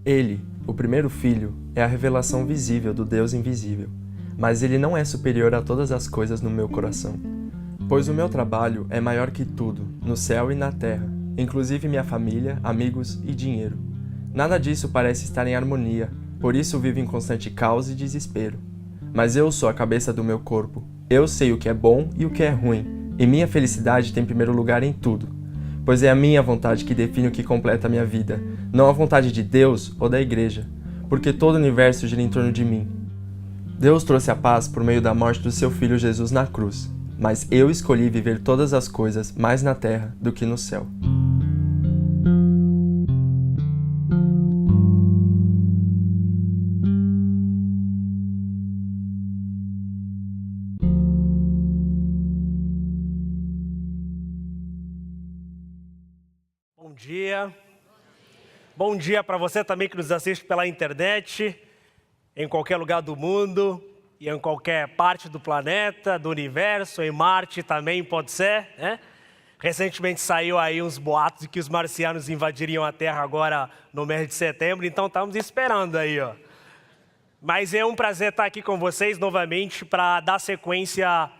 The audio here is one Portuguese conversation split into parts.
Ele, o primeiro filho, é a revelação visível do Deus invisível, mas ele não é superior a todas as coisas no meu coração. Pois o meu trabalho é maior que tudo, no céu e na terra, inclusive minha família, amigos e dinheiro. Nada disso parece estar em harmonia, por isso vivo em constante caos e desespero. Mas eu sou a cabeça do meu corpo, eu sei o que é bom e o que é ruim, e minha felicidade tem primeiro lugar em tudo. Pois é a minha vontade que define o que completa a minha vida, não a vontade de Deus ou da igreja, porque todo o universo gira em torno de mim. Deus trouxe a paz por meio da morte do seu Filho Jesus na cruz, mas eu escolhi viver todas as coisas mais na terra do que no céu. Bom dia. Bom dia para você também que nos assiste pela internet, em qualquer lugar do mundo e em qualquer parte do planeta, do universo, em Marte também pode ser, né? Recentemente saiu aí uns boatos de que os marcianos invadiriam a Terra agora no mês de setembro, então estamos esperando aí, ó. Mas é um prazer estar aqui com vocês novamente para dar sequência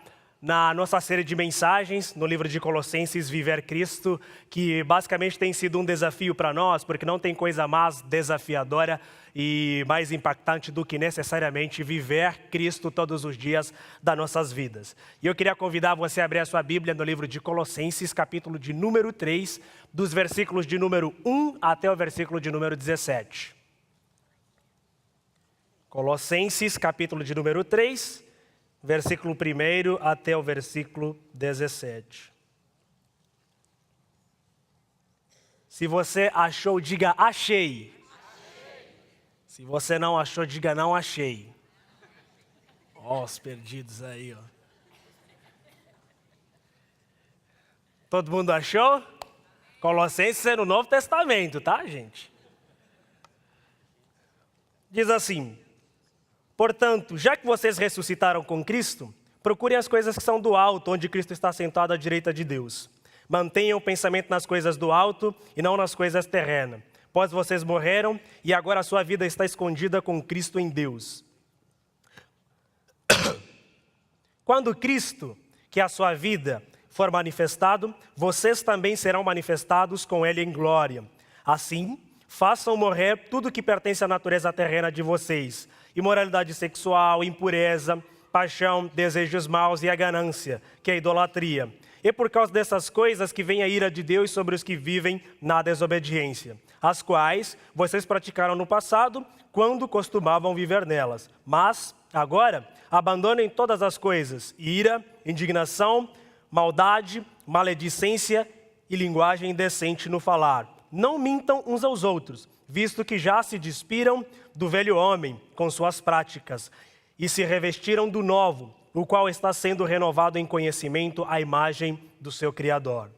na nossa série de mensagens, no livro de Colossenses, Viver Cristo, que basicamente tem sido um desafio para nós, porque não tem coisa mais desafiadora e mais impactante do que necessariamente viver Cristo todos os dias das nossas vidas. E eu queria convidar você a abrir a sua Bíblia no livro de Colossenses, capítulo de número 3, dos versículos de número 1 até o versículo de número 17. Colossenses, capítulo de número 3, versículo 1 até o versículo 17. Se você achou, diga achei. Se você não achou, diga não achei. Ó, os perdidos aí, ó. Todo mundo achou? Colossenses é no Novo Testamento, tá, gente? Diz assim: portanto, já que vocês ressuscitaram com Cristo, procurem as coisas que são do alto, onde Cristo está sentado à direita de Deus. Mantenham o pensamento nas coisas do alto e não nas coisas terrenas, pois vocês morreram e agora a sua vida está escondida com Cristo em Deus. Quando Cristo, que é a sua vida, for manifestado, vocês também serão manifestados com Ele em glória. Assim, façam morrer tudo que pertence à natureza terrena de vocês: imoralidade sexual, impureza, paixão, desejos maus e a ganância, que é a idolatria. E por causa dessas coisas que vem a ira de Deus sobre os que vivem na desobediência, as quais vocês praticaram no passado, quando costumavam viver nelas. Mas, agora, abandonem todas as coisas: ira, indignação, maldade, maledicência e linguagem indecente no falar. Não mintam uns aos outros, visto que já se despiram do velho homem com suas práticas e se revestiram do novo, o qual está sendo renovado em conhecimento à imagem do seu Criador.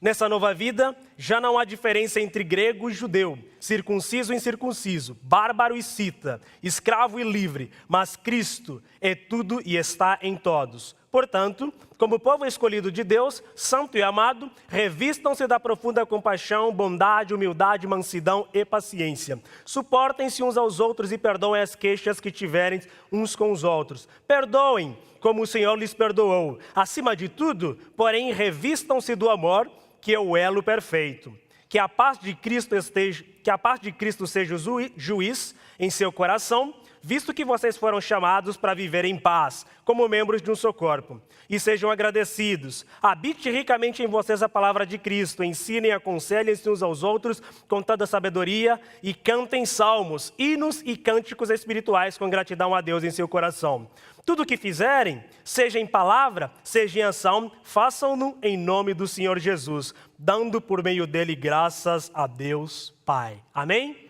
Nessa nova vida, já não há diferença entre grego e judeu, circunciso e incircunciso, bárbaro e cita, escravo e livre, mas Cristo é tudo e está em todos. Portanto, como povo escolhido de Deus, santo e amado, revistam-se da profunda compaixão, bondade, humildade, mansidão e paciência. Suportem-se uns aos outros e perdoem as queixas que tiverem uns com os outros. Perdoem, como o Senhor lhes perdoou. Acima de tudo, porém, revistam-se do amor, que é o elo perfeito. Que a paz de Cristo seja o juiz em seu coração, visto que vocês foram chamados para viver em paz, como membros de um só corpo. E sejam agradecidos. Habite ricamente em vocês a palavra de Cristo. Ensinem e aconselhem-se uns aos outros com toda sabedoria e cantem salmos, hinos e cânticos espirituais com gratidão a Deus em seu coração. Tudo o que fizerem, seja em palavra, seja em ação, façam-no em nome do Senhor Jesus, dando por meio dele graças a Deus Pai. Amém?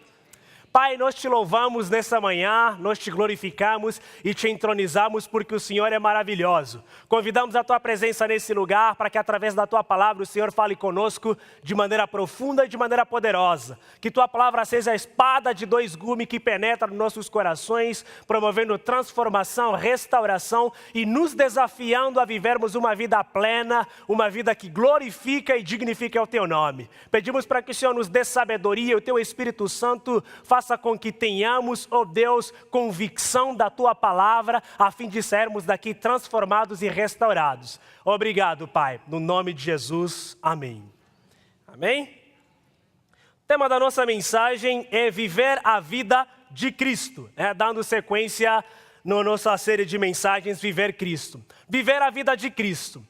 Pai, nós te louvamos nessa manhã, nós te glorificamos e te entronizamos porque o Senhor é maravilhoso. Convidamos a tua presença nesse lugar para que através da tua palavra o Senhor fale conosco de maneira profunda e de maneira poderosa. Que tua palavra seja a espada de dois gumes que penetra nos nossos corações, promovendo transformação, restauração e nos desafiando a vivermos uma vida plena, uma vida que glorifica e dignifica o teu nome. Pedimos para que o Senhor nos dê sabedoria, o teu Espírito Santo faça com que tenhamos, ó Deus, convicção da tua palavra, a fim de sairmos daqui transformados e restaurados. Obrigado, Pai, no nome de Jesus, amém. Amém? O tema da nossa mensagem é viver a vida de Cristo, dando sequência na nossa série de mensagens, Viver Cristo. Viver a vida de Cristo.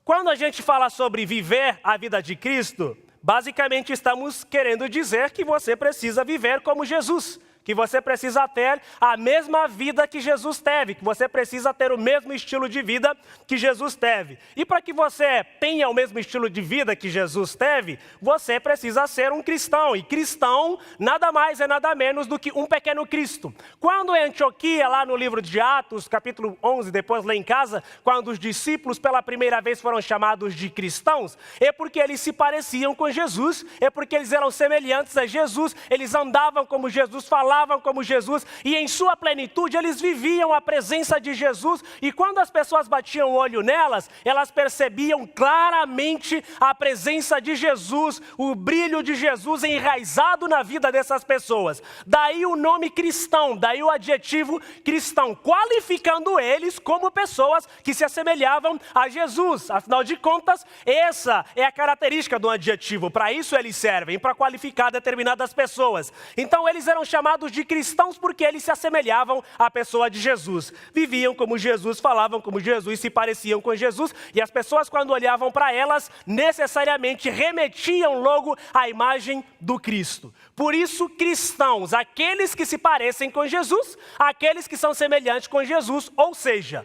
Quando a gente fala sobre viver a vida de Cristo, basicamente estamos querendo dizer que você precisa viver como Jesus, que você precisa ter a mesma vida que Jesus teve, que você precisa ter o mesmo estilo de vida que Jesus teve. E para que você tenha o mesmo estilo de vida que Jesus teve, você precisa ser um cristão. E cristão nada mais é nada menos do que um pequeno Cristo. Quando em Antioquia, lá no livro de Atos, capítulo 11, depois lá em casa, quando os discípulos pela primeira vez foram chamados de cristãos, é porque eles se pareciam com Jesus, é porque eles eram semelhantes a Jesus, eles andavam como Jesus, falavam como Jesus, e em sua plenitude eles viviam a presença de Jesus, e quando as pessoas batiam o olho nelas, elas percebiam claramente a presença de Jesus, o brilho de Jesus enraizado na vida dessas pessoas. Daí o nome cristão, daí o adjetivo cristão, qualificando eles como pessoas que se assemelhavam a Jesus. Afinal de contas, essa é a característica do adjetivo, para isso eles servem, para qualificar determinadas pessoas. Então eles eram chamados de cristãos porque eles se assemelhavam à pessoa de Jesus. Viviam como Jesus, falavam como Jesus, se pareciam com Jesus, e as pessoas quando olhavam para elas, necessariamente remetiam logo à imagem do Cristo. Por isso, cristãos, aqueles que se parecem com Jesus, aqueles que são semelhantes com Jesus, ou seja,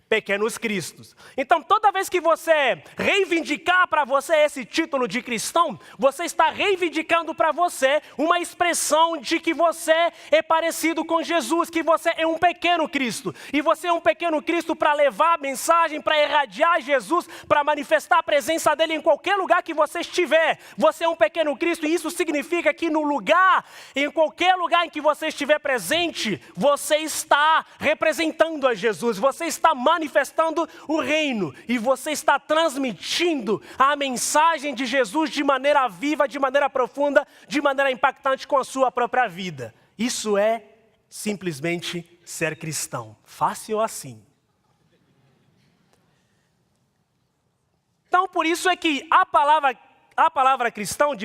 pequenos cristos. Então, toda vez que você reivindicar para você esse título de cristão, você está reivindicando para você uma expressão de que você é parecido com Jesus, que você é um pequeno Cristo. E você é um pequeno Cristo para levar a mensagem, para irradiar Jesus, para manifestar a presença dele em qualquer lugar que você estiver. Você é um pequeno Cristo e isso significa que no lugar, em qualquer lugar em que você estiver presente, você está representando a Jesus, você está manifestando o reino e você está transmitindo a mensagem de Jesus de maneira viva, de maneira profunda, de maneira impactante com a sua própria vida. Isso é simplesmente ser cristão. Fácil assim. Então, por isso é que a palavra cristão,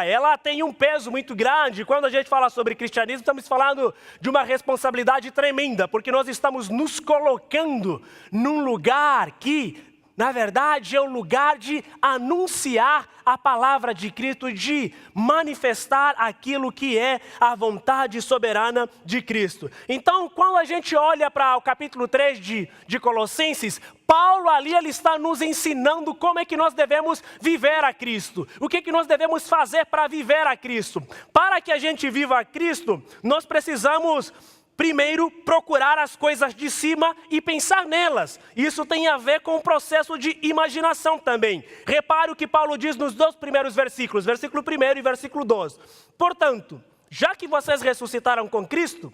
ela tem um peso muito grande. Quando a gente fala sobre cristianismo, estamos falando de uma responsabilidade tremenda, porque nós estamos nos colocando num lugar que, na verdade, é o lugar de anunciar a palavra de Cristo, de manifestar aquilo que é a vontade soberana de Cristo. Então, quando a gente olha para o capítulo 3 de Colossenses, Paulo ali ele está nos ensinando como é que nós devemos viver a Cristo. O que é que nós devemos fazer para viver a Cristo? Para que a gente viva a Cristo, nós precisamos primeiro procurar as coisas de cima e pensar nelas. Isso tem a ver com o processo de imaginação também. Repare o que Paulo diz nos dois primeiros versículos, versículo 1 e versículo 12. Portanto, já que vocês ressuscitaram com Cristo,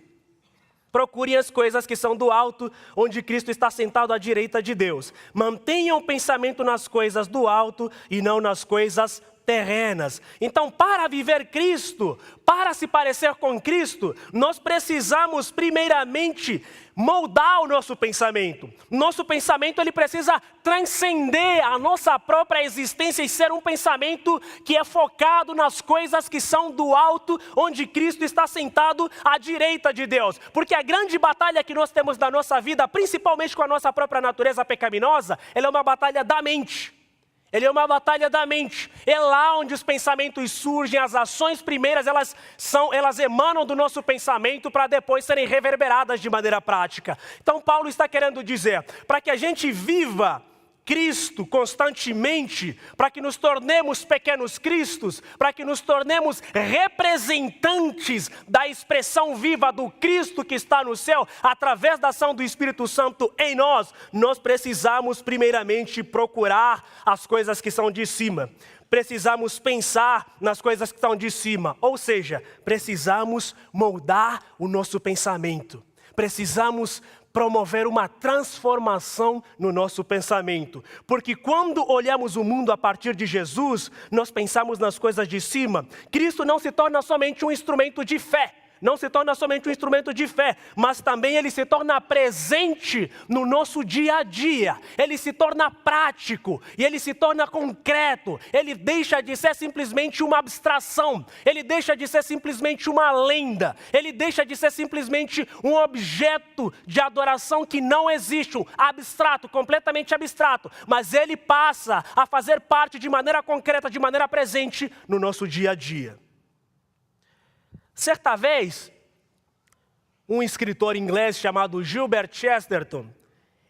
procurem as coisas que são do alto, onde Cristo está sentado à direita de Deus. Mantenham o pensamento nas coisas do alto e não nas coisas terrenas. Então, para viver Cristo, para se parecer com Cristo, nós precisamos primeiramente moldar o nosso pensamento. Nosso pensamento ele precisa transcender a nossa própria existência e ser um pensamento que é focado nas coisas que são do alto, onde Cristo está sentado à direita de Deus. Porque a grande batalha que nós temos na nossa vida, principalmente com a nossa própria natureza pecaminosa, ela é uma batalha da mente. Ele é uma batalha da mente. É lá onde os pensamentos surgem, as ações primeiras, elas emanam do nosso pensamento para depois serem reverberadas de maneira prática. Então Paulo está querendo dizer, para que a gente viva Cristo constantemente, para que nos tornemos pequenos cristos, para que nos tornemos representantes da expressão viva do Cristo que está no céu, através da ação do Espírito Santo em nós, nós precisamos primeiramente procurar as coisas que são de cima. Precisamos pensar nas coisas que estão de cima, ou seja, precisamos moldar o nosso pensamento. Precisamos promover uma transformação no nosso pensamento. Porque quando olhamos o mundo a partir de Jesus, nós pensamos nas coisas de cima. Cristo não se torna somente um instrumento de fé. Não se torna somente um instrumento de fé, mas também ele se torna presente no nosso dia a dia. Ele se torna prático e ele se torna concreto. Ele deixa de ser simplesmente uma abstração. Ele deixa de ser simplesmente uma lenda. Ele deixa de ser simplesmente um objeto de adoração que não existe, um abstrato, completamente abstrato. Mas ele passa a fazer parte de maneira concreta, de maneira presente no nosso dia a dia. Certa vez, um escritor inglês chamado Gilbert Chesterton,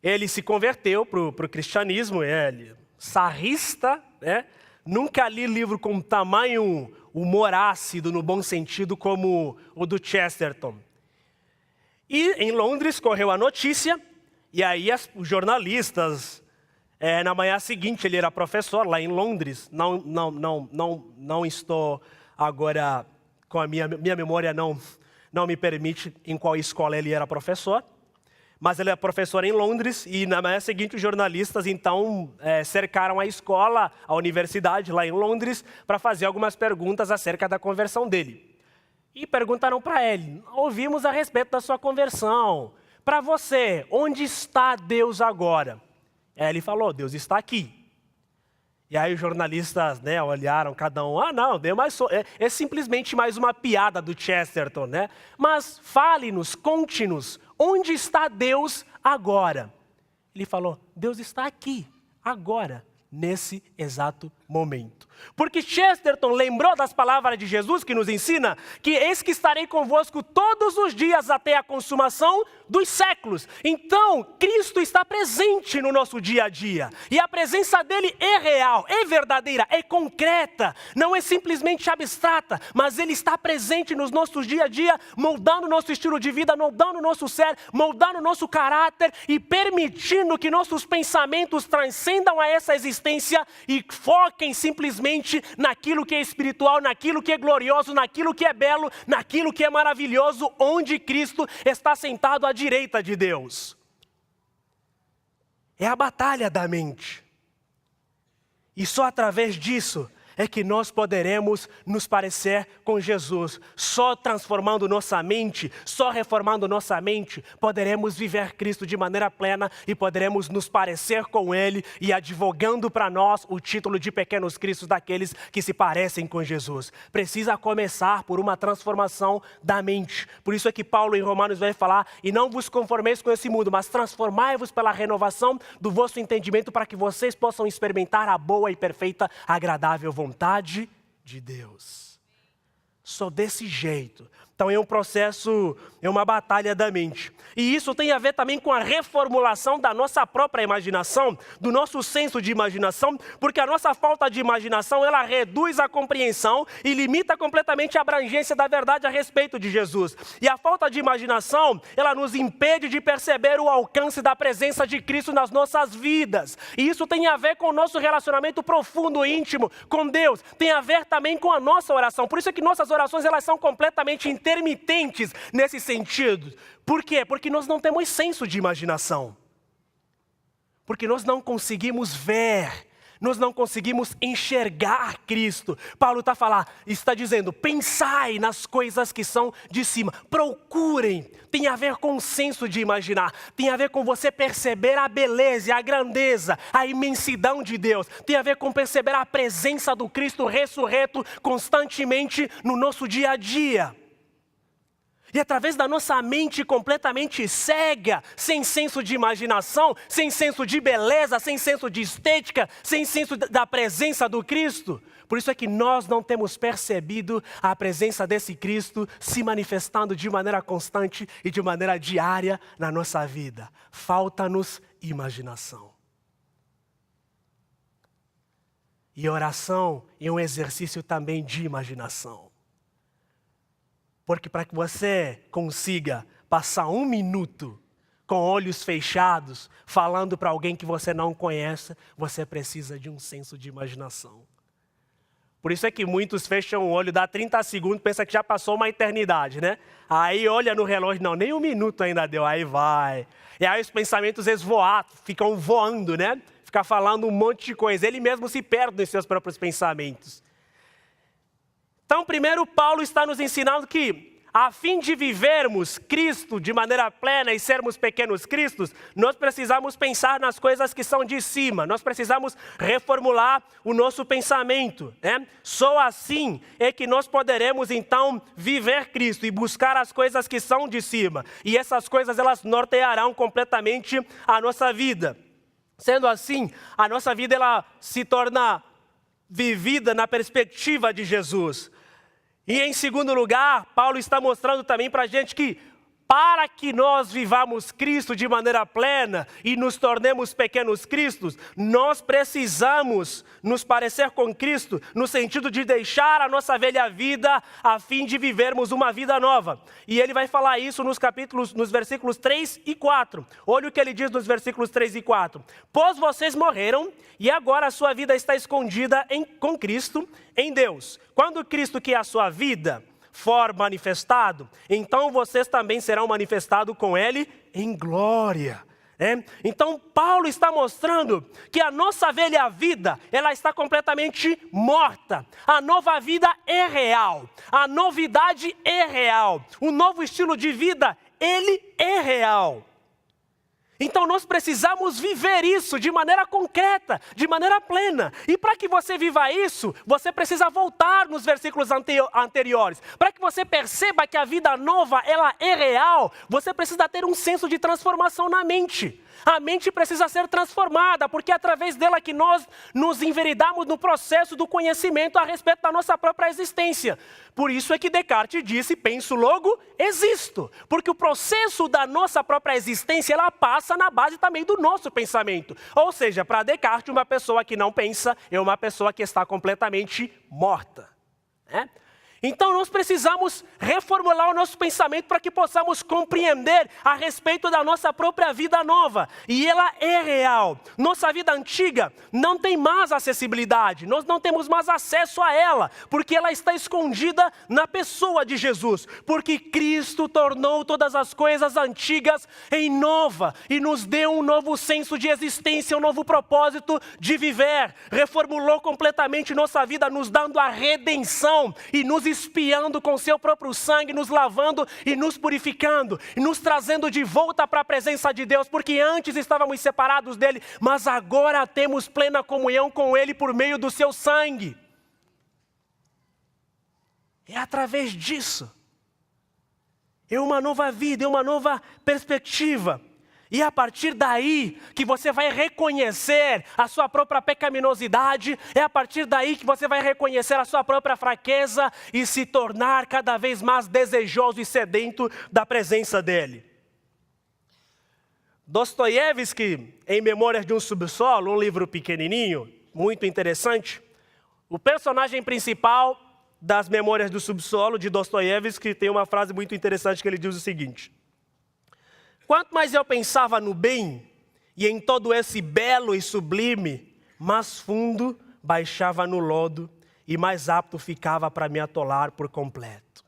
ele se converteu para o cristianismo, ele sarrista, né? Nunca li livro com tamanho humor ácido, no bom sentido, como o do Chesterton. E em Londres correu a notícia, e aí os jornalistas, na manhã seguinte, ele era professor lá em Londres, não estou agora... com a minha memória não me permite em qual escola ele era professor, mas ele é professor em Londres e na manhã seguinte os jornalistas então cercaram a escola, a universidade lá em Londres, para fazer algumas perguntas acerca da conversão dele. E perguntaram para ele: ouvimos a respeito da sua conversão, para você, onde está Deus agora? Ele falou: Deus está aqui. E aí os jornalistas, né, olharam cada um, não, é simplesmente mais uma piada do Chesterton, né? Mas fale-nos, conte-nos, onde está Deus agora? Ele falou: Deus está aqui, agora, nesse exato momento. Porque Chesterton lembrou das palavras de Jesus que nos ensina que eis que estarei convosco todos os dias até a consumação dos séculos. Então, Cristo está presente no nosso dia a dia. E a presença dele é real, é verdadeira, é concreta. Não é simplesmente abstrata, mas ele está presente nos nossos dia a dia, moldando o nosso estilo de vida, moldando o nosso ser, moldando o nosso caráter e permitindo que nossos pensamentos transcendam a essa existência e foquem simplesmente naquilo que é espiritual, naquilo que é glorioso, naquilo que é belo, naquilo que é maravilhoso, onde Cristo está sentado à direita de Deus. É a batalha da mente. E só através disso é que nós poderemos nos parecer com Jesus. Só transformando nossa mente, só reformando nossa mente, poderemos viver Cristo de maneira plena e poderemos nos parecer com Ele e advogando para nós o título de pequenos cristos daqueles que se parecem com Jesus. Precisa começar por uma transformação da mente. Por isso é que Paulo em Romanos vai falar: e não vos conformeis com esse mundo, mas transformai-vos pela renovação do vosso entendimento para que vocês possam experimentar a boa e perfeita, agradável vontade de Deus. Só desse jeito. Então é um processo, é uma batalha da mente. E isso tem a ver também com a reformulação da nossa própria imaginação, do nosso senso de imaginação, porque a nossa falta de imaginação, ela reduz a compreensão e limita completamente a abrangência da verdade a respeito de Jesus. E a falta de imaginação, ela nos impede de perceber o alcance da presença de Cristo nas nossas vidas. E isso tem a ver com o nosso relacionamento profundo e íntimo com Deus. Tem a ver também com a nossa oração. Por isso é que nossas orações, elas são completamente intermitentes nesse sentido. Por quê? Porque nós não temos senso de imaginação. Porque nós não conseguimos ver, nós não conseguimos enxergar Cristo. Paulo está dizendo: pensai nas coisas que são de cima, procurem. Tem a ver com o senso de imaginar, tem a ver com você perceber a beleza, a grandeza, a imensidão de Deus. Tem a ver com perceber a presença do Cristo ressurreto constantemente no nosso dia a dia. E através da nossa mente completamente cega, sem senso de imaginação, sem senso de beleza, sem senso de estética, sem senso da presença do Cristo. Por isso é que nós não temos percebido a presença desse Cristo se manifestando de maneira constante e de maneira diária na nossa vida. Falta-nos imaginação. E oração é um exercício também de imaginação. Porque para que você consiga passar 1 minuto com olhos fechados, falando para alguém que você não conhece, você precisa de um senso de imaginação. Por isso é que muitos fecham o olho, dá 30 segundos, pensa que já passou uma eternidade, né? Aí olha no relógio, não, nem 1 minuto ainda deu, aí vai. E aí os pensamentos ficam voando, né? Fica falando um monte de coisa. Ele mesmo se perde nos seus próprios pensamentos. Então, primeiro, Paulo está nos ensinando que, a fim de vivermos Cristo de maneira plena e sermos pequenos cristos, nós precisamos pensar nas coisas que são de cima. Nós precisamos reformular o nosso pensamento, né? Só assim é que nós poderemos, então, viver Cristo e buscar as coisas que são de cima. E essas coisas, elas nortearão completamente a nossa vida. Sendo assim, a nossa vida ela se torna vivida na perspectiva de Jesus. E em segundo lugar, Paulo está mostrando também para a gente que para que nós vivamos Cristo de maneira plena e nos tornemos pequenos cristos, nós precisamos nos parecer com Cristo no sentido de deixar a nossa velha vida a fim de vivermos uma vida nova. E ele vai falar isso nos versículos 3 e 4. Olha o que ele diz nos versículos 3 e 4. Pois vocês morreram e agora a sua vida está escondida com Cristo em Deus. Quando Cristo, que é a sua vida, for manifestado, então vocês também serão manifestados com Ele em glória. Então Paulo está mostrando que a nossa velha vida, ela está completamente morta. A nova vida é real, a novidade é real, o novo estilo de vida, ele é real. Então nós precisamos viver isso de maneira concreta, de maneira plena. E para que você viva isso, você precisa voltar nos versículos anteriores. Para que você perceba que a vida nova, ela é real, você precisa ter um senso de transformação na mente. A mente precisa ser transformada, porque é através dela que nós nos enveredamos no processo do conhecimento a respeito da nossa própria existência. Por isso é que Descartes disse, penso, logo existo. Porque o processo da nossa própria existência, ela passa na base também do nosso pensamento. Ou seja, para Descartes, uma pessoa que não pensa é uma pessoa que está completamente morta. Então nós precisamos reformular o nosso pensamento para que possamos compreender a respeito da nossa própria vida nova. E ela é real. Nossa vida antiga não tem mais acessibilidade. Nós não temos mais acesso a ela, porque ela está escondida na pessoa de Jesus. Porque Cristo tornou todas as coisas antigas em nova e nos deu um novo senso de existência, um novo propósito de viver. Reformulou completamente nossa vida, nos dando a redenção e nos expiando com seu próprio sangue, nos lavando e nos purificando, e nos trazendo de volta para a presença de Deus, porque antes estávamos separados dele, mas agora temos plena comunhão com ele por meio do seu sangue. É através disso. É uma nova vida, é uma nova perspectiva. E é a partir daí que você vai reconhecer a sua própria pecaminosidade, é a partir daí que você vai reconhecer a sua própria fraqueza e se tornar cada vez mais desejoso e sedento da presença dele. Dostoiévski, em Memórias de um Subsolo, um livro pequenininho, muito interessante, o personagem principal das Memórias do Subsolo, de Dostoiévski, tem uma frase muito interessante que ele diz o seguinte: quanto mais eu pensava no bem e em todo esse belo e sublime, mais fundo baixava no lodo e mais apto ficava para me atolar por completo.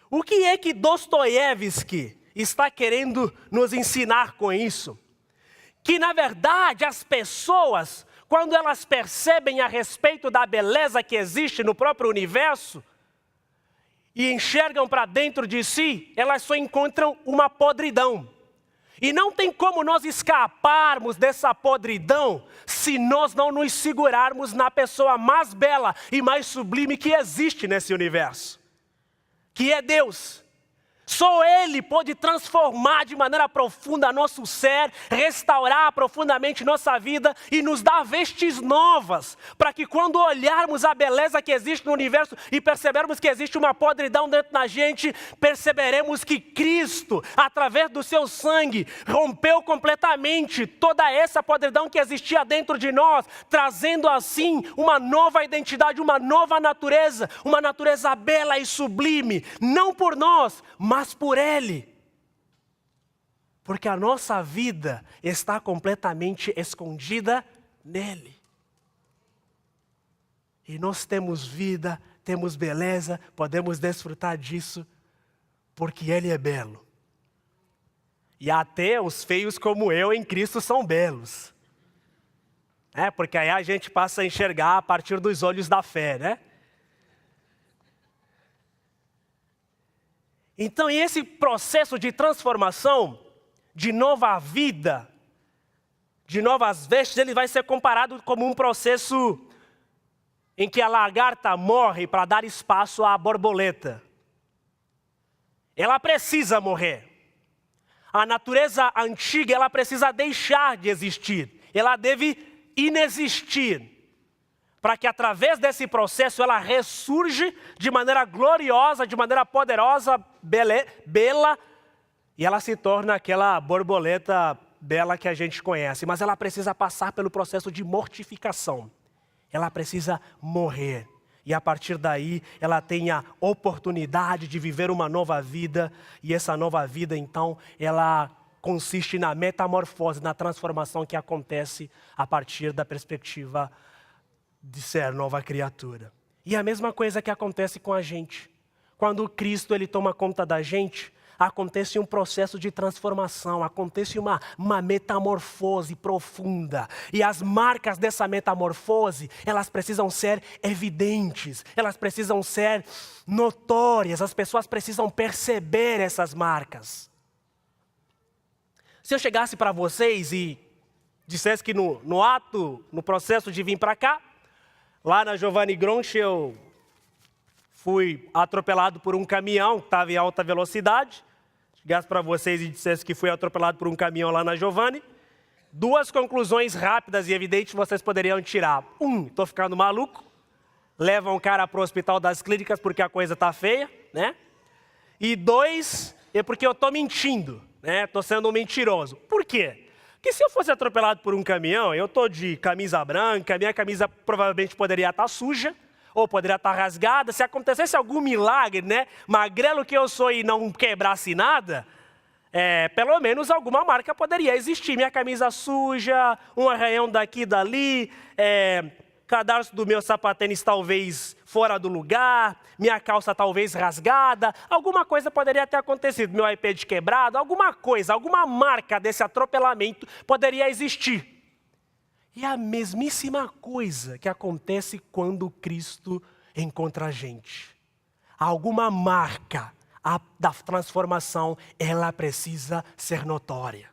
O que é que Dostoiévski está querendo nos ensinar com isso? Que na verdade as pessoas, quando elas percebem a respeito da beleza que existe no próprio universo, e enxergam para dentro de si, elas só encontram uma podridão. E não tem como nós escaparmos dessa podridão se nós não nos segurarmos na pessoa mais bela e mais sublime que existe nesse universo, que é Deus. Só Ele pode transformar de maneira profunda nosso ser, restaurar profundamente nossa vida e nos dar vestes novas, para que quando olharmos a beleza que existe no universo e percebermos que existe uma podridão dentro da gente, perceberemos que Cristo, através do seu sangue, rompeu completamente toda essa podridão que existia dentro de nós, trazendo assim uma nova identidade, uma nova natureza, uma natureza bela e sublime, não por nós, mas por Ele. Porque a nossa vida está completamente escondida nele. E nós temos vida, temos beleza, podemos desfrutar disso, porque Ele é belo. E até os feios como eu em Cristo são belos. Porque aí a gente passa a enxergar a partir dos olhos da fé, né? Então, esse processo de transformação, de nova vida, de novas vestes, ele vai ser comparado como um processo em que a lagarta morre para dar espaço à borboleta. Ela precisa morrer. A natureza antiga, ela precisa deixar de existir. Ela deve inexistir. Para que através desse processo ela ressurge de maneira gloriosa, de maneira poderosa, bela, e ela se torna aquela borboleta bela que a gente conhece. Mas ela precisa passar pelo processo de mortificação. Ela precisa morrer. E a partir daí ela tem a oportunidade de viver uma nova vida. E essa nova vida então, ela consiste na metamorfose, na transformação que acontece a partir da perspectiva de ser nova criatura. E a mesma coisa que acontece com a gente. Quando Cristo ele toma conta da gente, acontece um processo de transformação, acontece uma metamorfose profunda. E as marcas dessa metamorfose, elas precisam ser evidentes, elas precisam ser notórias, as pessoas precisam perceber essas marcas. Se eu chegasse para vocês e dissesse que no processo de vir para cá, lá na Giovanni Gronchi eu fui atropelado por um caminhão que estava em alta velocidade. Chegasse para vocês e dissesse que fui atropelado por um caminhão lá na Giovanni. Duas conclusões rápidas e evidentes vocês poderiam tirar. Estou ficando maluco. Leva um cara para o hospital das clínicas porque a coisa está feia, né? E 2, é porque eu estou mentindo, né? Estou sendo um mentiroso. Por quê? Porque se eu fosse atropelado por um caminhão, eu estou de camisa branca, minha camisa provavelmente poderia estar suja, ou poderia estar rasgada. Se acontecesse algum milagre, né, magrelo que eu sou e não quebrasse nada, pelo menos alguma marca poderia existir. Minha camisa suja, um arranhão daqui e dali, cadarço do meu sapatênis talvez fora do lugar, minha calça talvez rasgada, alguma coisa poderia ter acontecido, meu iPad quebrado, alguma coisa, alguma marca desse atropelamento poderia existir. E a mesmíssima coisa que acontece quando Cristo encontra a gente. Alguma marca da transformação, ela precisa ser notória.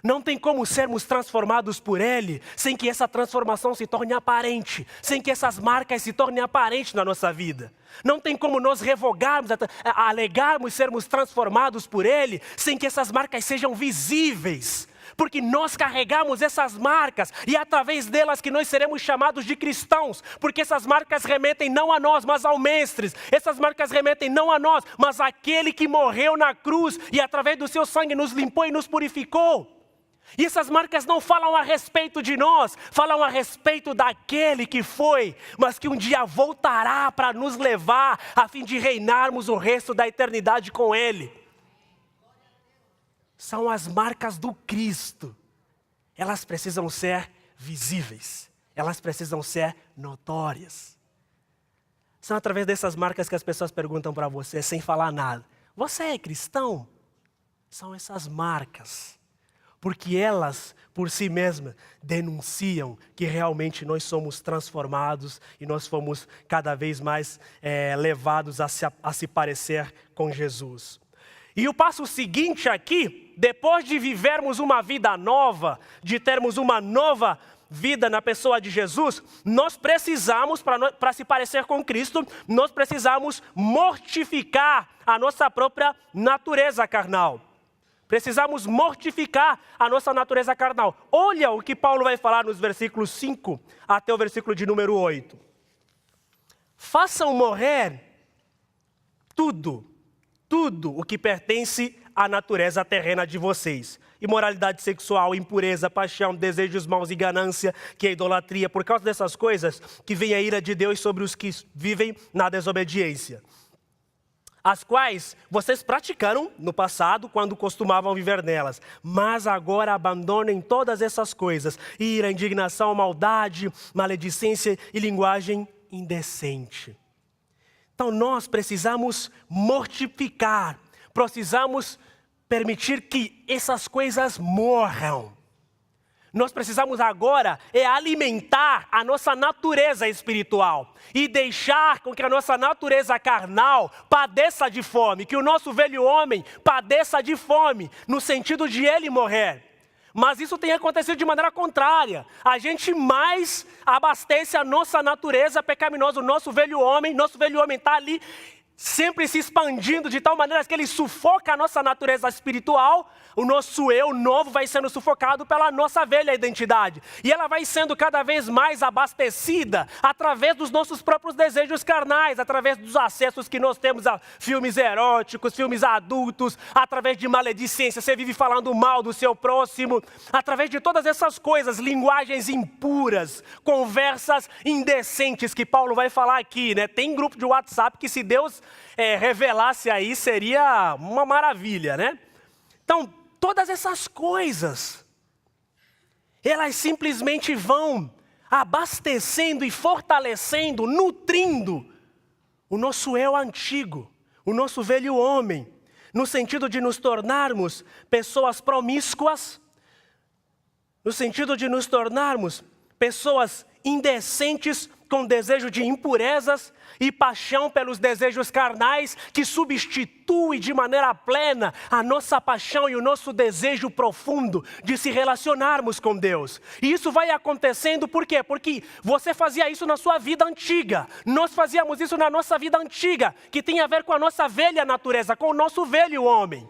Não tem como sermos transformados por Ele sem que essa transformação se torne aparente, sem que essas marcas se tornem aparentes na nossa vida. Não tem como nós revogarmos, alegarmos sermos transformados por Ele sem que essas marcas sejam visíveis. Porque nós carregamos essas marcas e é através delas que nós seremos chamados de cristãos. Porque essas marcas remetem não a nós, mas ao Mestre. Essas marcas remetem não a nós, mas àquele que morreu na cruz e através do seu sangue nos limpou e nos purificou. E essas marcas não falam a respeito de nós, falam a respeito daquele que foi, mas que um dia voltará para nos levar a fim de reinarmos o resto da eternidade com Ele. São as marcas do Cristo. Elas precisam ser visíveis. Elas precisam ser notórias. São através dessas marcas que as pessoas perguntam para você, sem falar nada. Você é cristão? São essas marcas. Porque elas, por si mesmas, denunciam que realmente nós somos transformados e nós fomos cada vez mais levados a se parecer com Jesus. E o passo seguinte aqui, depois de vivermos uma vida nova, de termos uma nova vida na pessoa de Jesus, nós precisamos, para se parecer com Cristo, nós precisamos mortificar a nossa própria natureza carnal. Precisamos mortificar a nossa natureza carnal. Olha o que Paulo vai falar nos versículos 5 até o versículo de número 8. Façam morrer tudo o que pertence à natureza terrena de vocês. Imoralidade sexual, impureza, paixão, desejos maus e ganância, que é idolatria. Por causa dessas coisas que vem a ira de Deus sobre os que vivem na desobediência, as quais vocês praticaram no passado quando costumavam viver nelas. Mas agora abandonem todas essas coisas: ira, indignação, maldade, maledicência e linguagem indecente. Então nós precisamos mortificar, precisamos permitir que essas coisas morram. Nós precisamos agora alimentar a nossa natureza espiritual e deixar com que a nossa natureza carnal padeça de fome, que o nosso velho homem padeça de fome, no sentido de ele morrer. Mas isso tem acontecido de maneira contrária. A gente mais abastece a nossa natureza pecaminosa, o nosso velho homem está ali sempre se expandindo de tal maneira que ele sufoca a nossa natureza espiritual. O nosso eu novo vai sendo sufocado pela nossa velha identidade. E ela vai sendo cada vez mais abastecida através dos nossos próprios desejos carnais, através dos acessos que nós temos a filmes eróticos, filmes adultos, através de maledicência, você vive falando mal do seu próximo, através de todas essas coisas, linguagens impuras, conversas indecentes que Paulo vai falar aqui, né? Tem grupo de WhatsApp que, se Deus revelasse aí, seria uma maravilha, né? Então, todas essas coisas, elas simplesmente vão abastecendo e fortalecendo, nutrindo o nosso eu antigo, o nosso velho homem, no sentido de nos tornarmos pessoas promíscuas, no sentido de nos tornarmos pessoas indecentes, com desejo de impurezas e paixão pelos desejos carnais, que substitui de maneira plena a nossa paixão e o nosso desejo profundo de se relacionarmos com Deus. E isso vai acontecendo por quê? Porque você fazia isso na sua vida antiga, nós fazíamos isso na nossa vida antiga, que tem a ver com a nossa velha natureza, com o nosso velho homem.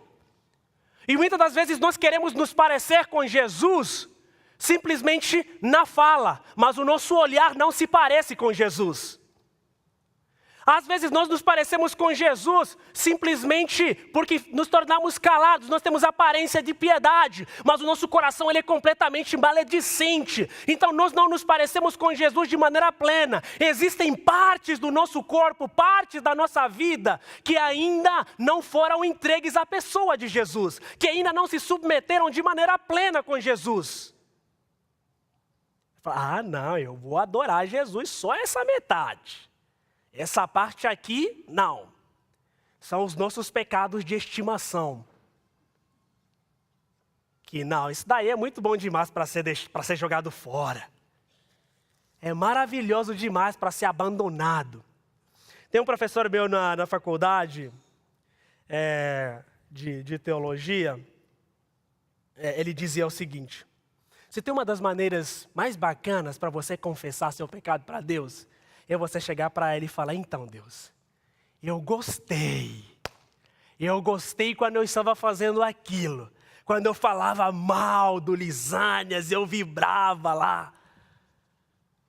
E muitas das vezes nós queremos nos parecer com Jesus simplesmente na fala, mas o nosso olhar não se parece com Jesus. Às vezes nós nos parecemos com Jesus simplesmente porque nos tornamos calados, nós temos aparência de piedade, mas o nosso coração ele é completamente maledicente. Então nós não nos parecemos com Jesus de maneira plena. Existem partes do nosso corpo, partes da nossa vida que ainda não foram entregues à pessoa de Jesus, que ainda não se submeteram de maneira plena com Jesus. Ah, não, eu vou adorar Jesus só essa metade. Essa parte aqui, não. São os nossos pecados de estimação. Que não, isso daí é muito bom demais para ser jogado fora. É maravilhoso demais para ser abandonado. Tem um professor meu na faculdade de teologia, ele dizia o seguinte: se tem uma das maneiras mais bacanas para você confessar seu pecado para Deus, é você chegar para Ele e falar: então Deus, eu gostei quando eu estava fazendo aquilo, quando eu falava mal do Lisânias, eu vibrava lá,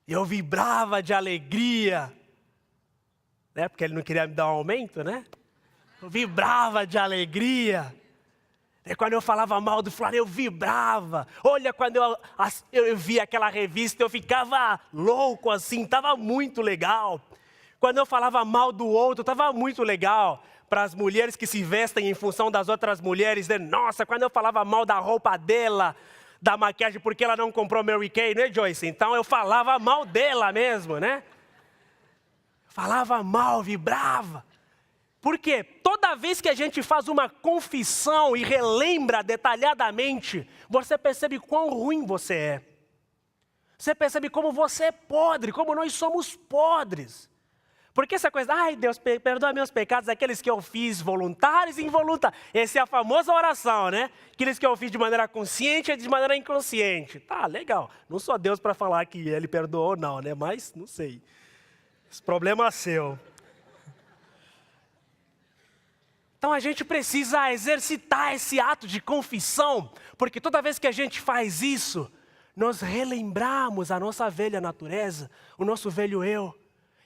eu vibrava de alegria, né? Porque ele não queria me dar um aumento, né? Eu vibrava de alegria. Quando eu falava mal do fulano, eu vibrava. Olha, quando eu via aquela revista, eu ficava louco assim, estava muito legal. Quando eu falava mal do outro, estava muito legal. Para as mulheres que se vestem em função das outras mulheres, né? Nossa, quando eu falava mal da roupa dela, da maquiagem, porque ela não comprou Mary Kay, né, Joyce? Então eu falava mal dela mesmo, né? Falava mal, vibrava. Porque toda vez que a gente faz uma confissão e relembra detalhadamente, você percebe quão ruim você é. Você percebe como você é podre, como nós somos podres. Porque essa coisa, ai Deus, perdoa meus pecados, aqueles que eu fiz voluntários e involuntários. Essa é a famosa oração, né? Aqueles que eu fiz de maneira consciente e de maneira inconsciente. Tá, legal. Não sou Deus para falar que ele perdoou ou não, né? Mas, não sei. Esse problema é seu. Então a gente precisa exercitar esse ato de confissão, porque toda vez que a gente faz isso, nós relembramos a nossa velha natureza, o nosso velho eu.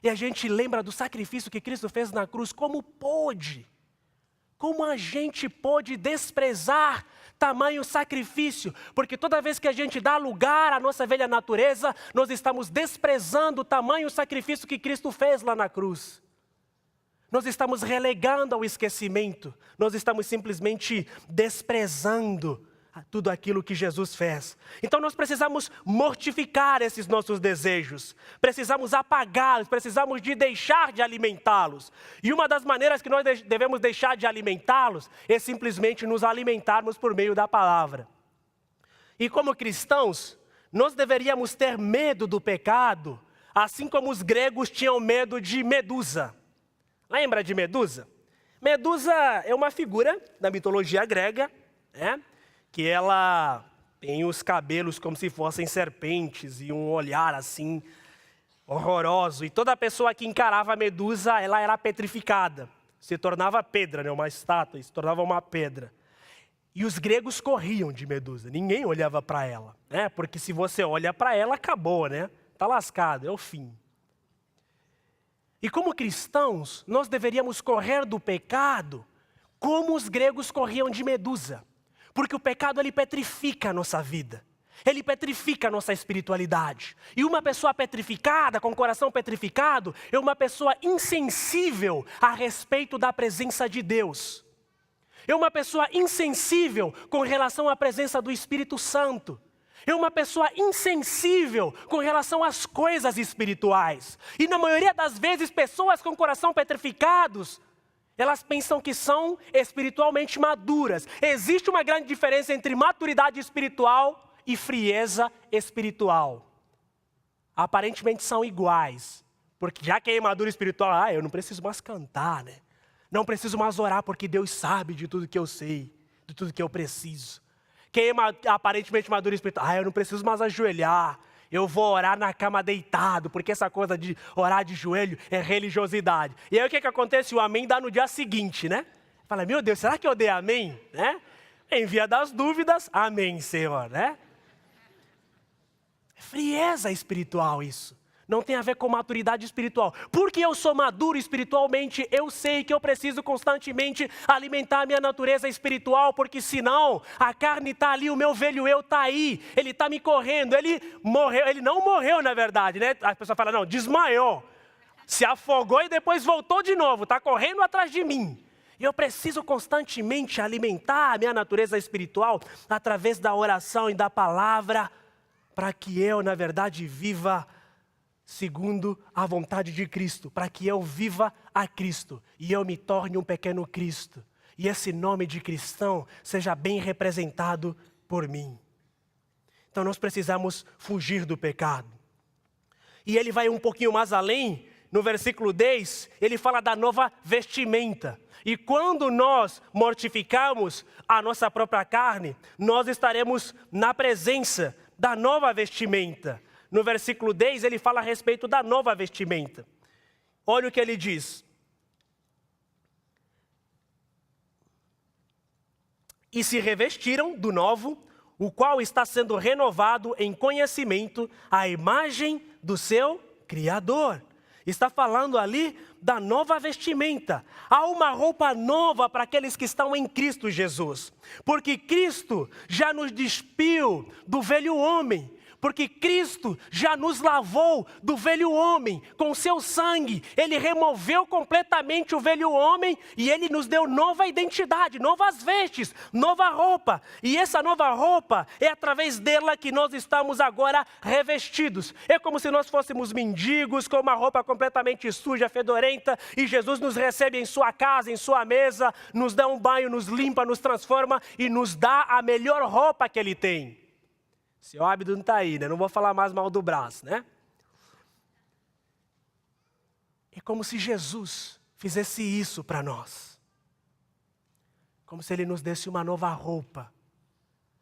E a gente lembra do sacrifício que Cristo fez na cruz, como pôde. Como a gente pôde desprezar tamanho sacrifício? Porque toda vez que a gente dá lugar à nossa velha natureza, nós estamos desprezando o tamanho sacrifício que Cristo fez lá na cruz. Nós estamos relegando ao esquecimento, nós estamos simplesmente desprezando tudo aquilo que Jesus fez. Então nós precisamos mortificar esses nossos desejos, precisamos apagá-los, precisamos de deixar de alimentá-los. E uma das maneiras que nós devemos deixar de alimentá-los é simplesmente nos alimentarmos por meio da palavra. E como cristãos, nós deveríamos ter medo do pecado, assim como os gregos tinham medo de Medusa. Lembra de Medusa? Medusa é uma figura da mitologia grega, né? Que ela tem os cabelos como se fossem serpentes e um olhar assim horroroso. E toda pessoa que encarava a Medusa, ela era petrificada. Se tornava pedra, né? Uma estátua, se tornava uma pedra. E os gregos corriam de Medusa, ninguém olhava para ela, né? Porque se você olha para ela, acabou, né? Está lascado, é o fim. E como cristãos, nós deveríamos correr do pecado como os gregos corriam de Medusa. Porque o pecado, ele petrifica a nossa vida. Ele petrifica a nossa espiritualidade. E uma pessoa petrificada, com o coração petrificado, é uma pessoa insensível a respeito da presença de Deus. É uma pessoa insensível com relação à presença do Espírito Santo. É uma pessoa insensível com relação às coisas espirituais. E na maioria das vezes, pessoas com coração petrificados, elas pensam que são espiritualmente maduras. Existe uma grande diferença entre maturidade espiritual e frieza espiritual. Aparentemente são iguais. Porque já que é maduro espiritual, eu não preciso mais cantar, né? Não preciso mais orar porque Deus sabe de tudo que eu sei, de tudo que eu preciso. Quem é aparentemente maduro espiritual, eu não preciso mais ajoelhar. Eu vou orar na cama deitado, porque essa coisa de orar de joelho é religiosidade. E aí o que acontece? O amém dá no dia seguinte, né? Fala, meu Deus, será que eu dei amém? Né? Em via das dúvidas, amém, Senhor, né? É frieza espiritual isso. Não tem a ver com maturidade espiritual. Porque eu sou maduro espiritualmente, eu sei que eu preciso constantemente alimentar a minha natureza espiritual, porque senão a carne está ali, o meu velho eu está aí, ele está me correndo, ele morreu, ele não morreu na verdade, né? A pessoa fala, não, desmaiou, se afogou e depois voltou de novo, está correndo atrás de mim. E eu preciso constantemente alimentar a minha natureza espiritual através da oração e da palavra, para que eu, na verdade, viva segundo a vontade de Cristo, para que eu viva a Cristo e eu me torne um pequeno Cristo. E esse nome de cristão seja bem representado por mim. Então nós precisamos fugir do pecado. E ele vai um pouquinho mais além, no versículo 10, ele fala da nova vestimenta. E quando nós mortificamos a nossa própria carne, nós estaremos na presença da nova vestimenta. No versículo 10, ele fala a respeito da nova vestimenta. Olha o que ele diz. E se revestiram do novo, o qual está sendo renovado em conhecimento à imagem do seu Criador. Está falando ali da nova vestimenta. Há uma roupa nova para aqueles que estão em Cristo Jesus. Porque Cristo já nos despiu do velho homem. Porque Cristo já nos lavou do velho homem com seu sangue. Ele removeu completamente o velho homem e ele nos deu nova identidade, novas vestes, nova roupa. E essa nova roupa é através dela que nós estamos agora revestidos. É como se nós fôssemos mendigos com uma roupa completamente suja, fedorenta, e Jesus nos recebe em sua casa, em sua mesa, nos dá um banho, nos limpa, nos transforma e nos dá a melhor roupa que ele tem. Seu Abdo não está aí, né? Não vou falar mais mal do braço, né? É como se Jesus fizesse isso para nós. Como se Ele nos desse uma nova roupa,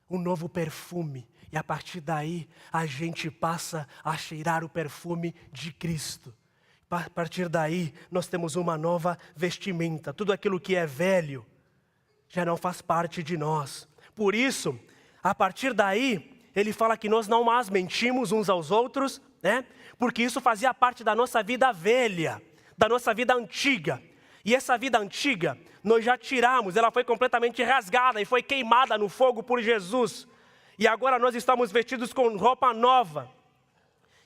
um novo perfume. E a partir daí, a gente passa a cheirar o perfume de Cristo. A partir daí, nós temos uma nova vestimenta. Tudo aquilo que é velho já não faz parte de nós. Por isso, a partir daí, ele fala que nós não mais mentimos uns aos outros, né? Porque isso fazia parte da nossa vida velha, da nossa vida antiga. E essa vida antiga, nós já tiramos, ela foi completamente rasgada e foi queimada no fogo por Jesus. E agora nós estamos vestidos com roupa nova.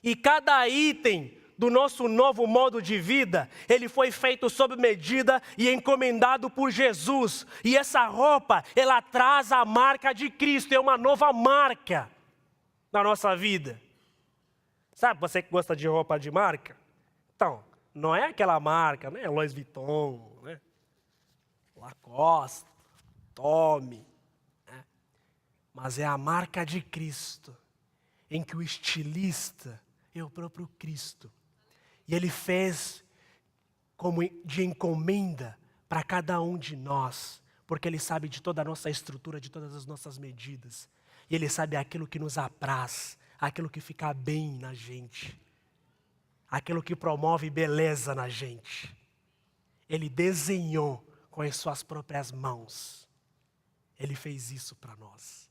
E cada item do nosso novo modo de vida, ele foi feito sob medida e encomendado por Jesus. E essa roupa, ela traz a marca de Cristo, é uma nova marca na nossa vida. Sabe, você que gosta de roupa de marca? Então, não é aquela marca, né? Louis Vuitton, né? Lacoste, Tommy, né? Mas é a marca de Cristo, em que o estilista é o próprio Cristo. E Ele fez como de encomenda para cada um de nós, porque Ele sabe de toda a nossa estrutura, de todas as nossas medidas. E Ele sabe aquilo que nos apraz, aquilo que fica bem na gente, aquilo que promove beleza na gente. Ele desenhou com as suas próprias mãos. Ele fez isso para nós.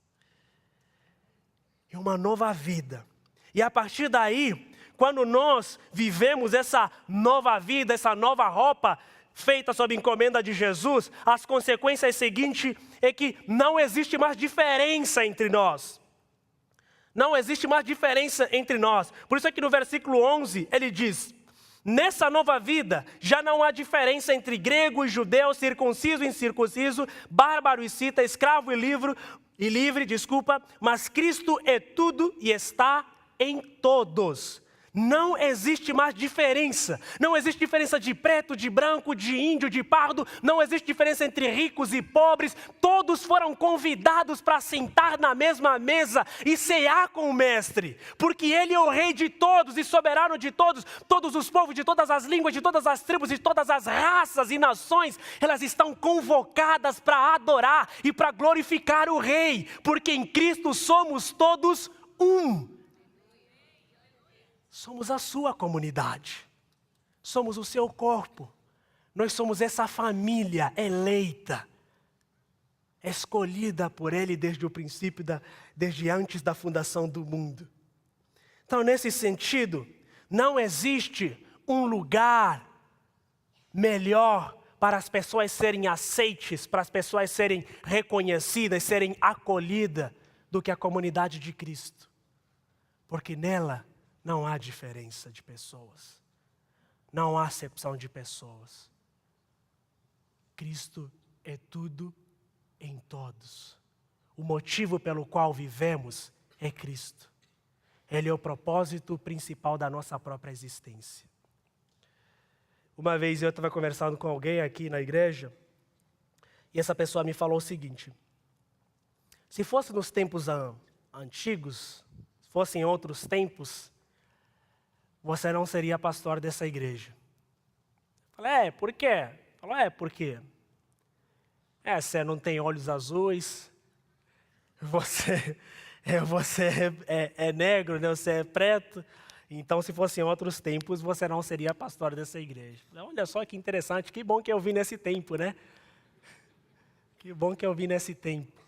É uma nova vida. E a partir daí, quando nós vivemos essa nova vida, essa nova roupa feita sob encomenda de Jesus, as consequências seguintes é que não existe mais diferença entre nós. Não existe mais diferença entre nós. Por isso é que no versículo 11 ele diz: nessa nova vida já não há diferença entre grego e judeu, circunciso e incircunciso, bárbaro e cita, escravo e livre, mas Cristo é tudo e está em todos. Não existe mais diferença. Não existe diferença de preto, de branco, de índio, de pardo. Não existe diferença entre ricos e pobres. Todos foram convidados para sentar na mesma mesa e cear com o Mestre. Porque Ele é o Rei de todos e soberano de todos. Todos os povos, de todas as línguas, de todas as tribos, de todas as raças e nações, elas estão convocadas para adorar e para glorificar o Rei. Porque em Cristo somos todos um. Somos a sua comunidade, somos o seu corpo, nós somos essa família eleita, escolhida por Ele desde o princípio, desde antes da fundação do mundo. Então, nesse sentido, não existe um lugar melhor para as pessoas serem aceites, para as pessoas serem reconhecidas, serem acolhidas, do que a comunidade de Cristo, porque nela não há diferença de pessoas. Não há acepção de pessoas. Cristo é tudo em todos. O motivo pelo qual vivemos é Cristo. Ele é o propósito principal da nossa própria existência. Uma vez eu estava conversando com alguém aqui na igreja, e essa pessoa me falou o seguinte: se fosse nos tempos antigos, se fossem outros tempos, você não seria pastor dessa igreja. Eu falei, por quê? Falou, por quê? Você não tem olhos azuis, você é negro, né? Você é preto, então se fossem outros tempos, você não seria pastor dessa igreja. Falei, olha só que interessante, que bom que eu vim nesse tempo, né? Que bom que eu vim nesse tempo.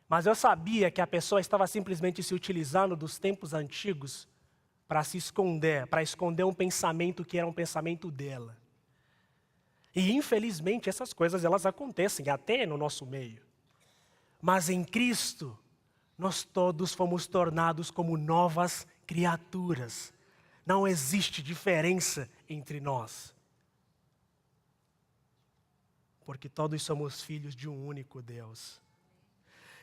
Mas eu sabia que a pessoa estava simplesmente se utilizando dos tempos antigos para se esconder, para esconder um pensamento que era um pensamento dela. E infelizmente essas coisas elas acontecem até no nosso meio. Mas em Cristo, nós todos fomos tornados como novas criaturas. Não existe diferença entre nós. Porque todos somos filhos de um único Deus.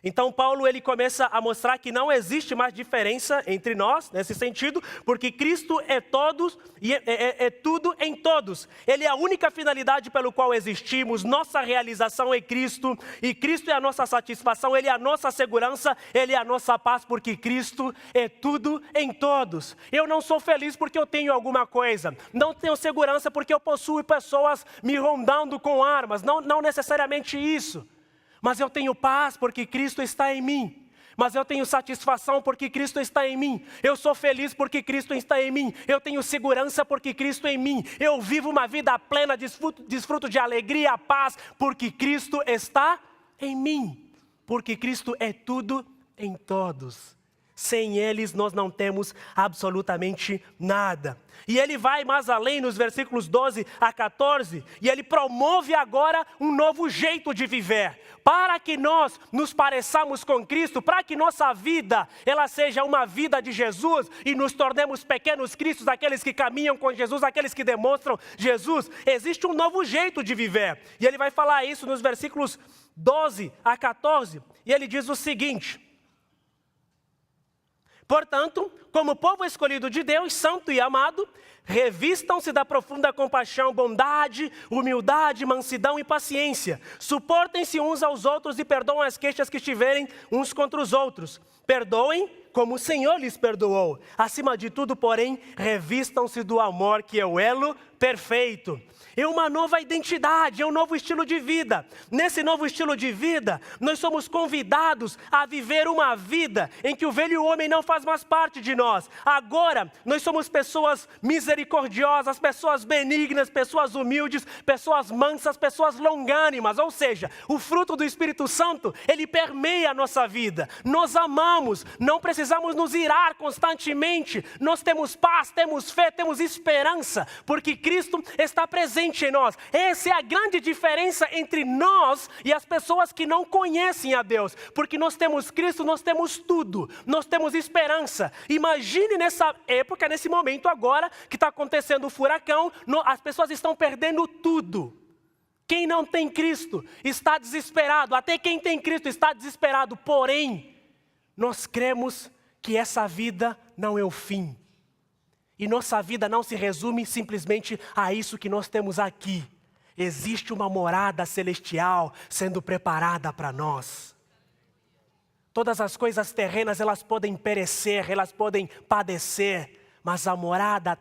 Então Paulo ele começa a mostrar que não existe mais diferença entre nós, nesse sentido, porque Cristo é todos e é tudo em todos. Ele é a única finalidade pelo qual existimos, nossa realização é Cristo, e Cristo é a nossa satisfação, Ele é a nossa segurança, Ele é a nossa paz, porque Cristo é tudo em todos. Eu não sou feliz porque eu tenho alguma coisa, não tenho segurança porque eu possuo pessoas me rondando com armas, não necessariamente isso. Mas eu tenho paz porque Cristo está em mim. Mas eu tenho satisfação porque Cristo está em mim. Eu sou feliz porque Cristo está em mim. Eu tenho segurança porque Cristo é em mim. Eu vivo uma vida plena, desfruto de alegria, paz, porque Cristo está em mim. Porque Cristo é tudo em todos. Sem eles nós não temos absolutamente nada. E ele vai mais além nos versículos 12 a 14, e ele promove agora um novo jeito de viver. Para que nós nos pareçamos com Cristo, para que nossa vida, ela seja uma vida de Jesus, e nos tornemos pequenos cristos, aqueles que caminham com Jesus, aqueles que demonstram Jesus, existe um novo jeito de viver. E ele vai falar isso nos versículos 12 a 14, e ele diz o seguinte: portanto, como povo escolhido de Deus, santo e amado, revistam-se da profunda compaixão, bondade, humildade, mansidão e paciência. Suportem-se uns aos outros e perdoem as queixas que tiverem uns contra os outros. Perdoem como o Senhor lhes perdoou. Acima de tudo, porém, revistam-se do amor, que é o elo perfeito. É uma nova identidade, é um novo estilo de vida. Nesse novo estilo de vida, nós somos convidados a viver uma vida em que o velho homem não faz mais parte de nós. Agora, nós somos pessoas misericordiosas, pessoas benignas, pessoas humildes, pessoas mansas, pessoas longânimas. Ou seja, o fruto do Espírito Santo, ele permeia a nossa vida. Nós amamos, não precisamos nos irar constantemente. Nós temos paz, temos fé, temos esperança, porque Cristo está presente em nós. Essa é a grande diferença entre nós e as pessoas que não conhecem a Deus, porque nós temos Cristo, nós temos tudo, nós temos esperança. Imagine nessa época, nesse momento agora, que está acontecendo o furacão, as pessoas estão perdendo tudo. Quem não tem Cristo está desesperado, até quem tem Cristo está desesperado, porém, nós cremos que essa vida não é o fim. E nossa vida não se resume simplesmente a isso que nós temos aqui. Existe uma morada celestial sendo preparada para nós. Todas as coisas terrenas, elas podem perecer, elas podem padecer, mas a morada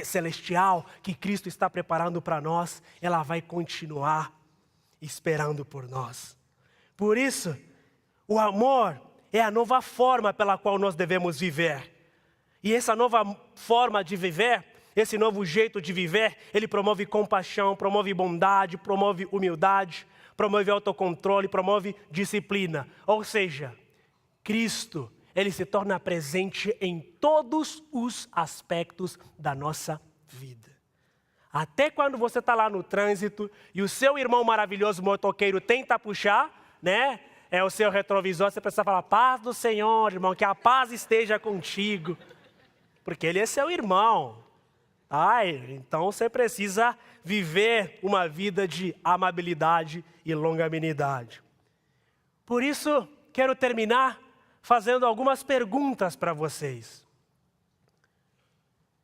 celestial que Cristo está preparando para nós, ela vai continuar esperando por nós. Por isso, o amor é a nova forma pela qual nós devemos viver. E essa nova forma de viver, esse novo jeito de viver, ele promove compaixão, promove bondade, promove humildade, promove autocontrole, promove disciplina. Ou seja, Cristo, ele se torna presente em todos os aspectos da nossa vida. Até quando você está lá no trânsito e o seu irmão maravilhoso motoqueiro tenta puxar, né? É o seu retrovisor, você precisa falar: paz do Senhor, irmão, que a paz esteja contigo. Porque ele é seu irmão. Então você precisa viver uma vida de amabilidade e longanimidade. Por isso, quero terminar fazendo algumas perguntas para vocês.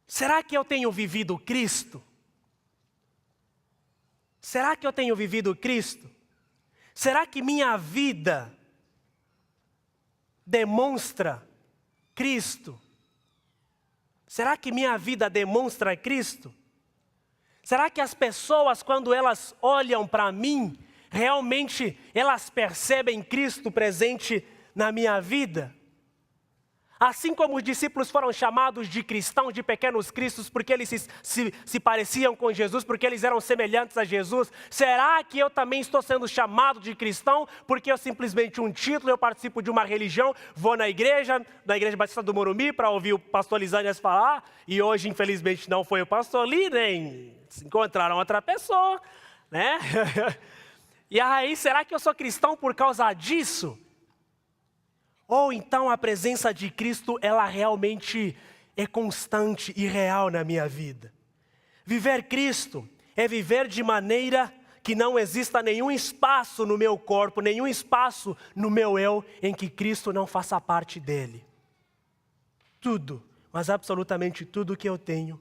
Será que eu tenho vivido Cristo? Será que eu tenho vivido Cristo? Será que minha vida demonstra Cristo? Será que minha vida demonstra Cristo? Será que as pessoas, quando elas olham para mim, realmente elas percebem Cristo presente na minha vida? Assim como os discípulos foram chamados de cristãos, de pequenos cristos, porque eles se pareciam com Jesus, porque eles eram semelhantes a Jesus, será que eu também estou sendo chamado de cristão, porque eu simplesmente um título, eu participo de uma religião, vou na Igreja Batista do Morumbi para ouvir o pastor Lisânias falar, e hoje infelizmente não foi o pastor ali, nem encontraram outra pessoa, né? E aí, será que eu sou cristão por causa disso? Ou então a presença de Cristo, ela realmente é constante e real na minha vida? Viver Cristo é viver de maneira que não exista nenhum espaço no meu corpo, nenhum espaço no meu eu, em que Cristo não faça parte dele. Tudo, mas absolutamente tudo que eu tenho,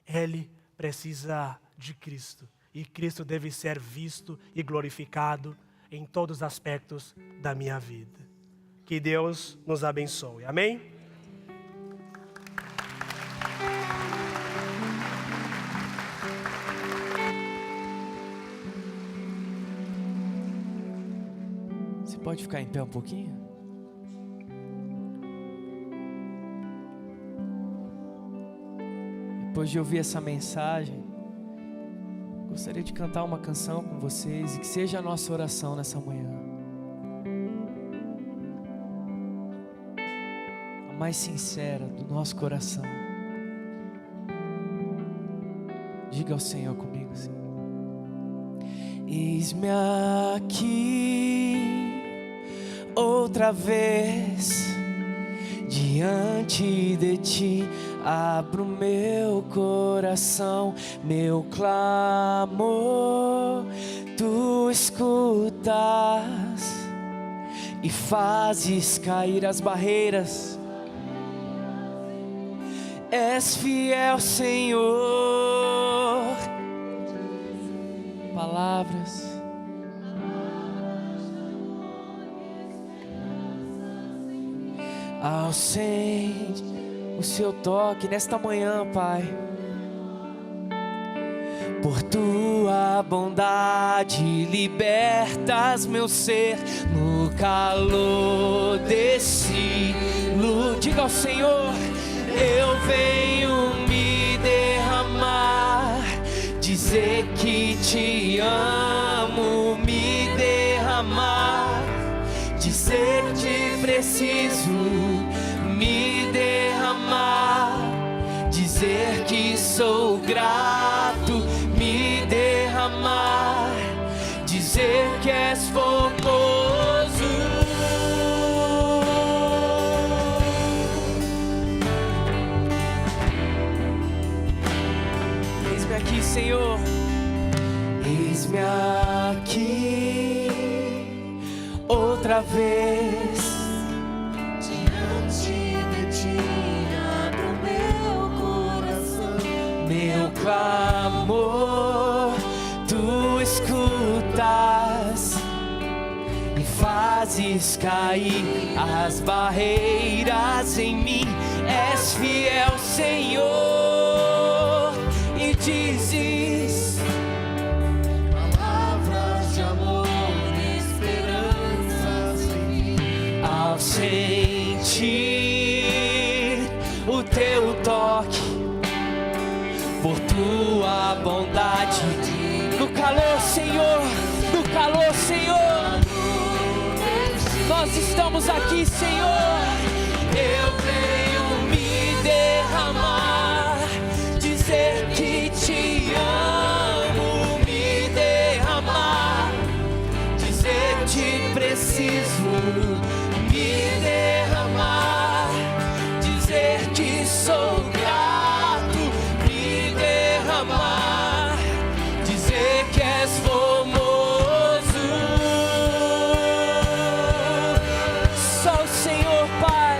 Ele precisa de Cristo. E Cristo deve ser visto e glorificado em todos os aspectos da minha vida. Que Deus nos abençoe. Amém? Você pode ficar em pé um pouquinho? Depois de ouvir essa mensagem, gostaria de cantar uma canção com vocês e que seja a nossa oração nessa manhã. A mais sincera do nosso coração. Diga ao Senhor comigo assim: eis-me aqui outra vez diante de ti, abro meu coração, meu clamor, tu escutas e fazes cair as barreiras. És fiel, Senhor. Palavras. Sente o seu toque nesta manhã, Pai. Por tua bondade libertas meu ser no calor desse luto. Diga ao Senhor: eu venho me derramar, dizer que te amo, me derramar, dizer que preciso me derramar, dizer que sou grato, me derramar, dizer que és formoso. Eis-me aqui, Senhor, eis-me aqui outra vez. Meu clamor, tu escutas e fazes cair as barreiras em mim. És fiel, Senhor, e dizes palavras de amor e esperanças em mim. Ao sentir o teu toque, por tua bondade, no calor, Senhor, no calor, Senhor, nós estamos aqui, Senhor. Eu venho me derramar, dizer que te amo, me derramar, dizer que preciso, me derramar, dizer que sou grato, dizer que és formoso. Só o Senhor, Pai,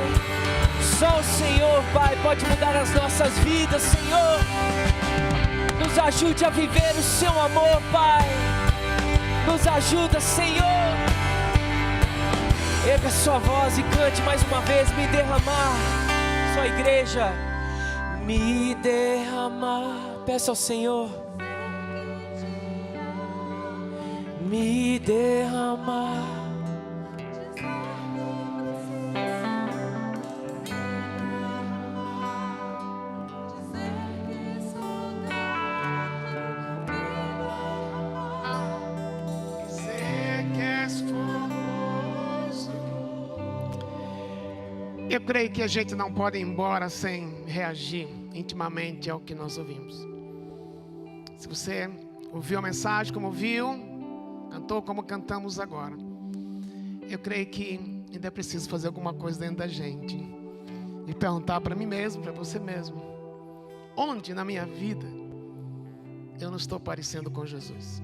só o Senhor, Pai, pode mudar as nossas vidas, Senhor. Nos ajude a viver o seu amor, Pai. Nos ajuda, Senhor. Erga sua voz e cante mais uma vez: me derramar. Só igreja, me derramar. Peça ao Senhor, me derramar. Dizer que és formoso. Eu creio que a gente não pode ir embora sem reagir intimamente ao que nós ouvimos. Se você ouviu a mensagem como ouviu, cantou como cantamos agora, eu creio que ainda é preciso fazer alguma coisa dentro da gente e perguntar para mim mesmo, para você mesmo: onde na minha vida eu não estou parecendo com Jesus?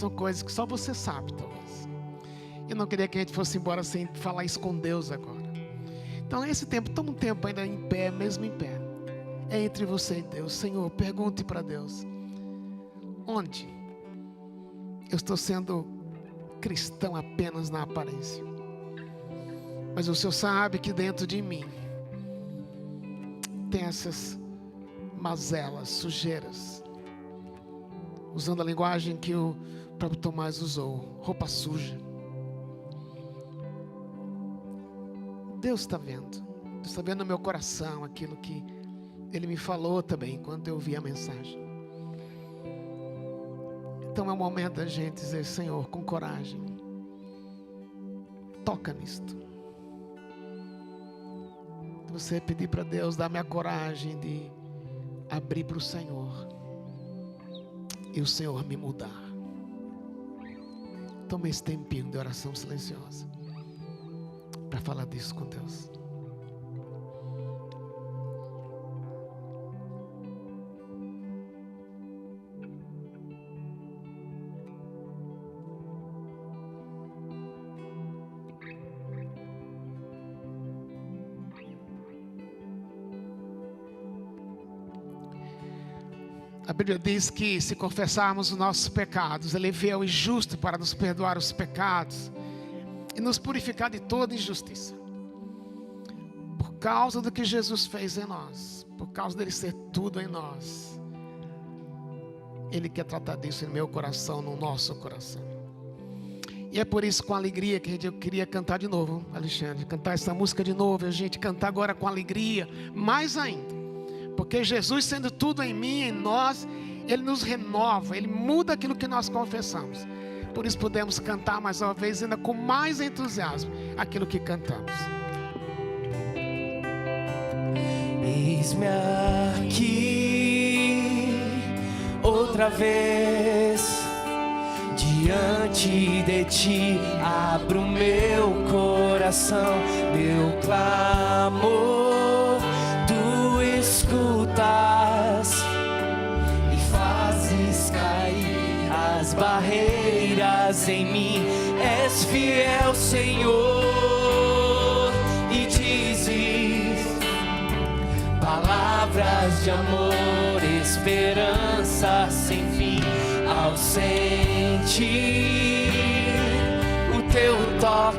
São coisas que só você sabe, talvez. Eu não queria que a gente fosse embora sem falar isso com Deus agora. Então, esse tempo, toma um tempo ainda em pé, mesmo em pé. É entre você e Deus. Senhor, pergunte para Deus: onde eu estou sendo cristão apenas na aparência? Mas o Senhor sabe que dentro de mim tem essas mazelas, sujeiras. Usando a linguagem que o próprio Tomás usou, roupa suja. Deus está vendo. Deus está vendo no meu coração aquilo que Ele me falou também quando eu ouvi a mensagem. Então é o momento da gente dizer: Senhor, com coragem, toca nisto. Você pedir para Deus, dar-me a coragem de abrir para o Senhor e o Senhor me mudar. Tome esse tempinho de oração silenciosa para falar disso com Deus. A Bíblia diz que se confessarmos os nossos pecados, Ele é fiel e justo para nos perdoar os pecados e nos purificar de toda injustiça. Por causa do que Jesus fez em nós, por causa dele ser tudo em nós, Ele quer tratar disso no meu coração, no nosso coração. E é por isso, com alegria, que eu queria cantar de novo, Alexandre, cantar essa música de novo, a gente cantar agora com alegria, mais ainda. Porque Jesus, sendo tudo em mim, em nós, Ele nos renova, Ele muda aquilo que nós confessamos. Por isso podemos cantar mais uma vez, ainda com mais entusiasmo, aquilo que cantamos. Eis-me aqui, outra vez, diante de Ti, abro meu coração, meu clamor. Escutas e fazes cair as barreiras em mim. És fiel, Senhor, e dizes palavras de amor, esperança sem fim. Ao sentir o Teu toque,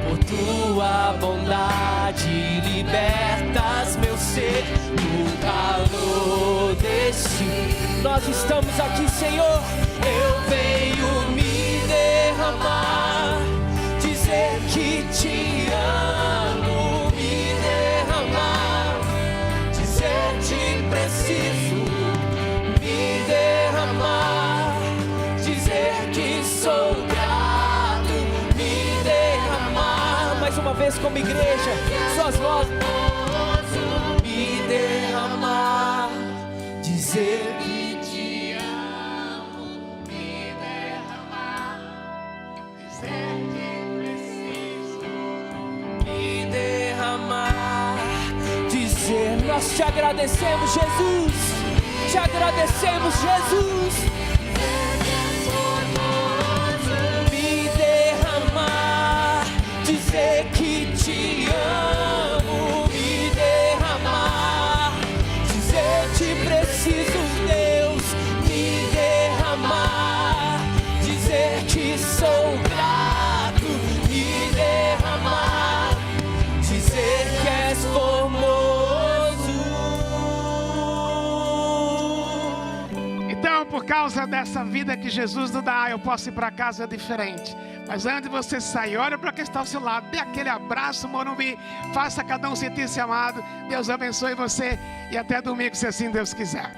por Tua bondade libertas meu ser no calor deste. Nós estamos aqui, Senhor. Eu venho me derramar, dizer que Te amo, me derramar, dizer Te preciso, me derramar, dizer que sou grato, me derramar. Mais uma vez como igreja, suas vozes. Me derramar, dizer que Te amo, me derramar, dizer que preciso, me derramar, dizer: nós Te agradecemos, Jesus, Te agradecemos, Jesus. Me derramar, dizer que Te amo, me derramar, dizer Te preciso, Deus, me derramar, dizer que sou grato, me derramar, dizer que és formoso. Então, por causa dessa vida que Jesus nos dá, eu posso ir para casa diferente. Mas antes de você sair, olha para quem está ao seu lado, dê aquele abraço, Morumbi, faça cada um sentir-se amado. Deus abençoe você e até domingo, se assim Deus quiser.